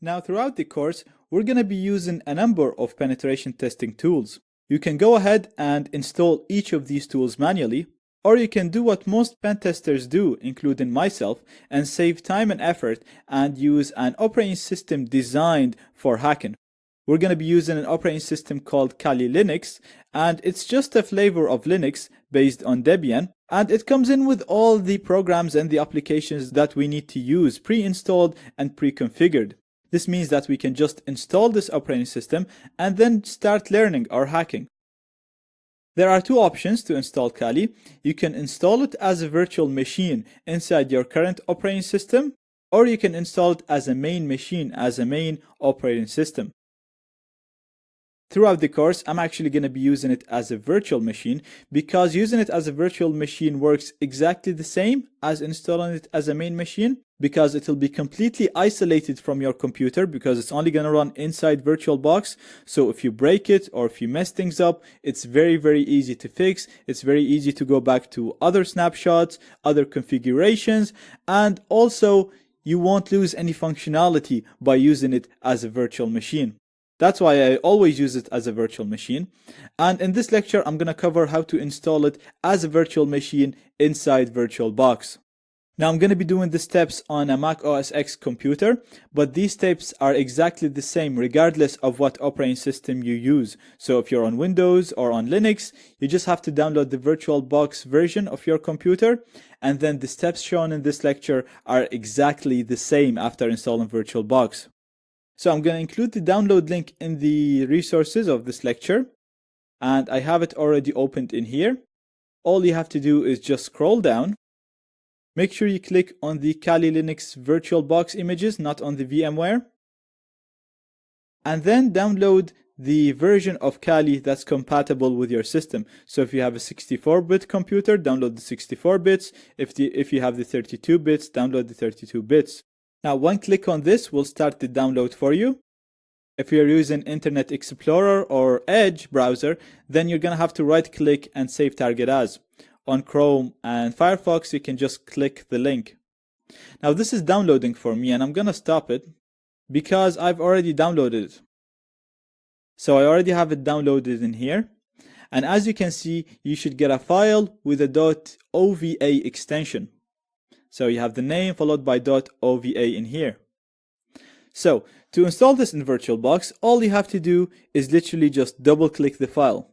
Now, throughout the course, we're going to be using a number of penetration testing tools. You can go ahead and install each of these tools manually, or you can do what most pen testers do, including myself, and save time and effort and use an operating system designed for hacking. We're going to be using an operating system called Kali Linux, and it's just a flavor of Linux based on Debian, and it comes in with all the programs and the applications that we need to use pre-installed and pre-configured. This means that we can just install this operating system and then start learning or hacking. There are two options to install Kali. You can install it as a virtual machine inside your current operating system, or you can install it as a main machine, as a main operating system. Throughout the course, I'm actually going to be using it as a virtual machine because using it as a virtual machine works exactly the same as installing it as a main machine, because it will be completely isolated from your computer because it's only going to run inside VirtualBox. So if you break it or if you mess things up, it's very, very easy to fix. It's very easy to go back to other snapshots, other configurations, and also you won't lose any functionality by using it as a virtual machine. That's why I always use it as a virtual machine. And in this lecture, I'm going to cover how to install it as a virtual machine inside VirtualBox. Now, I'm going to be doing the steps on a Mac OS X computer, but these steps are exactly the same regardless of what operating system you use. So if you're on Windows or on Linux, you just have to download the VirtualBox version of your computer, and then the steps shown in this lecture are exactly the same after installing VirtualBox. So I'm going to include the download link in the resources of this lecture, and I have it already opened in here. All you have to do is just scroll down. Make sure you click on the Kali Linux VirtualBox images, not on the VMware. And then download the version of Kali that's compatible with your system. So if you have a 64-bit computer, download the 64 bits. If you have the 32 bits, download the 32 bits. Now, one click on this will start the download for you. If you're using Internet Explorer or Edge browser, then you're going to have to right-click and save target as. On Chrome and Firefox, you can just click the link. Now, this is downloading for me, and I'm going to stop it because I've already downloaded it. So I already have it downloaded in here. And as you can see, you should get a file with a .ova extension. So you have the name followed by .ova in here. So to install this in VirtualBox, all you have to do is literally just double click the file.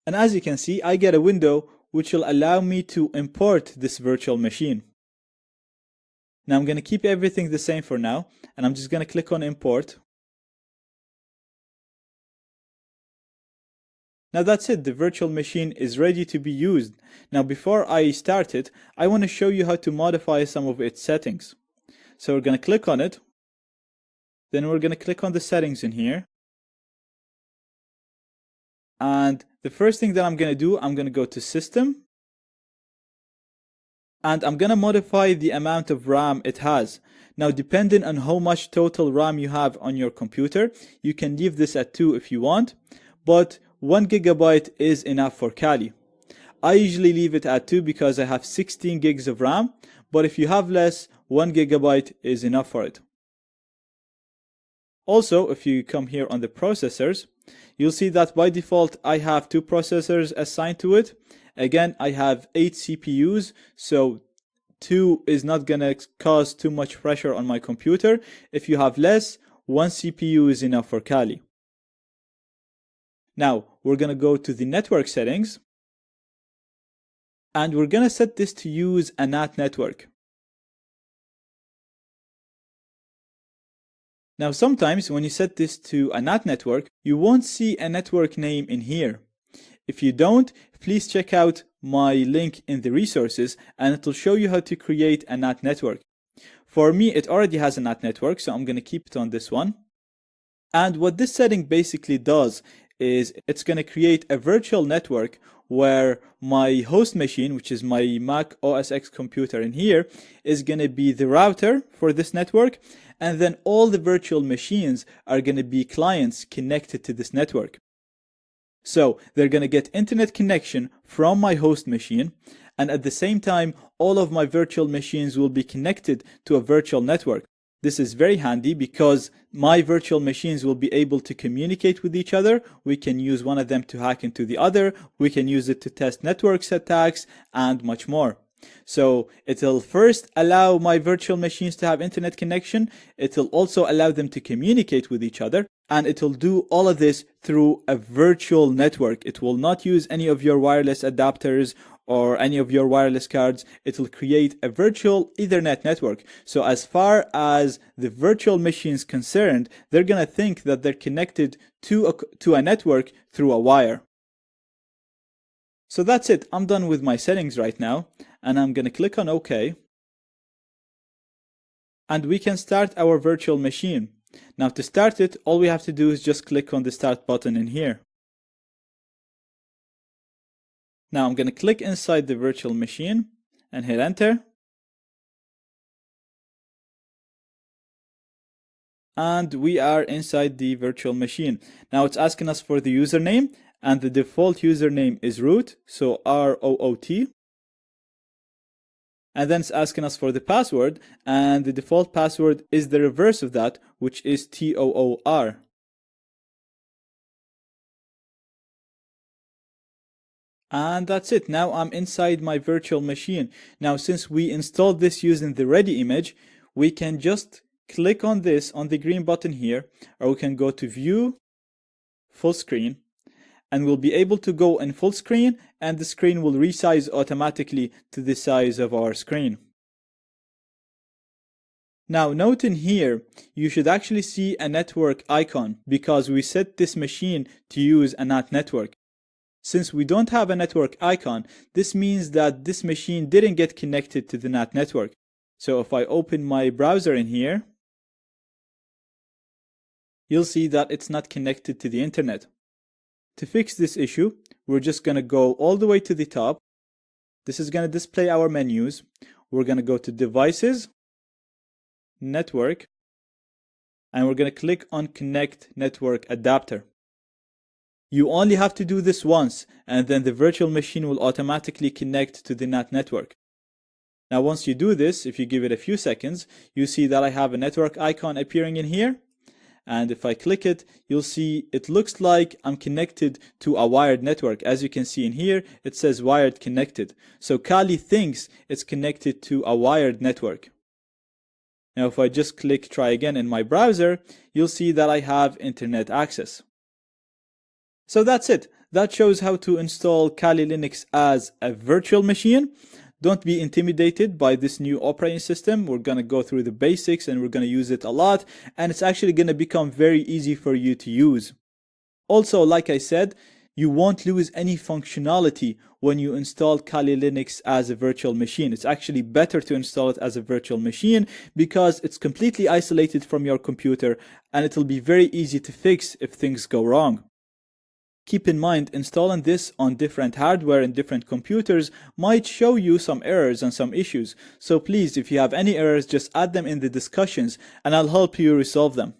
And as you can see, I get a window which will allow me to import this virtual machine. Now I'm going to keep everything the same for now, and I'm just going to click on import. Now that's it, the virtual machine is ready to be used. Now before I start it, I want to show you how to modify some of its settings. So we're going to click on it. Then we're going to click on the settings in here. And the first thing that I'm going to do, I'm going to go to System. And I'm going to modify the amount of RAM it has. Now, depending on how much total RAM you have on your computer, you can leave this at 2 if you want. But 1 gigabyte is enough for Kali. I usually leave it at 2 because I have 16 gigs of RAM, but if you have less, 1 gigabyte is enough for it. Also, if you come here on the processors, you'll see that by default I have 2 processors assigned to it. Again, I have 8 CPUs, so 2 is not going to cause too much pressure on my computer. If you have less, 1 CPU is enough for Kali. Now, we're going to go to the network settings, and we're going to set this to use a NAT network. Now, sometimes when you set this to a NAT network, you won't see a network name in here. If you don't, please check out my link in the resources, and it will show you how to create a NAT network. For me, it already has a NAT network, so I'm going to keep it on this one. And what this setting basically does is it's going to create a virtual network where my host machine, which is my Mac OS X computer in here, is going to be the router for this network, and then all the virtual machines are going to be clients connected to this network. So they're going to get internet connection from my host machine, and at the same time all of my virtual machines will be connected to a virtual network. This is very handy because my virtual machines will be able to communicate with each other. We can use one of them to hack into the other. We can use it to test network attacks and much more. So it'll first allow my virtual machines to have internet connection. It'll also allow them to communicate with each other. And it'll do all of this through a virtual network. It will not use any of your wireless adapters or any of your wireless cards. It'll create a virtual Ethernet network. So as far as the virtual machine is concerned, they're going to think that they're connected to a network through a wire. So that's it. I'm done with my settings right now, and I'm going to click on OK. And we can start our virtual machine. Now to start it, all we have to do is just click on the start button in here. Now I'm going to click inside the virtual machine and hit enter. And we are inside the virtual machine. Now it's asking us for the username, and the default username is root, so ROOT. And then it's asking us for the password, and the default password is the reverse of that, which is TOOR. And that's it. Now I'm inside my virtual machine. Now since we installed this using the ready image, we can just click on this on the green button here, or we can go to view full screen, and we'll be able to go in full screen, and the screen will resize automatically to the size of our screen. Now note in here, you should actually see a network icon because we set this machine to use a NAT network. Since we don't have a network icon, this means that this machine didn't get connected to the NAT network. So if I open my browser in here, you'll see that it's not connected to the internet. To fix this issue, we're just going to go all the way to the top. This is going to display our menus. We're going to go to Devices, Network, and we're going to click on Connect Network Adapter. You only have to do this once, and then the virtual machine will automatically connect to the NAT network. Now once you do this, if you give it a few seconds, you see that I have a network icon appearing in here. And if I click it, you'll see it looks like I'm connected to a wired network. As you can see in here, it says wired connected. So Kali thinks it's connected to a wired network. Now if I just click try again in my browser, you'll see that I have internet access. So that's it. That shows how to install Kali Linux as a virtual machine. Don't be intimidated by this new operating system. We're going to go through the basics and we're going to use it a lot. And it's actually going to become very easy for you to use. Also, like I said, you won't lose any functionality when you install Kali Linux as a virtual machine. It's actually better to install it as a virtual machine because it's completely isolated from your computer and it'll be very easy to fix if things go wrong. Keep in mind, installing this on different hardware and different computers might show you some errors and some issues. So please, if you have any errors, just add them in the discussions and I'll help you resolve them.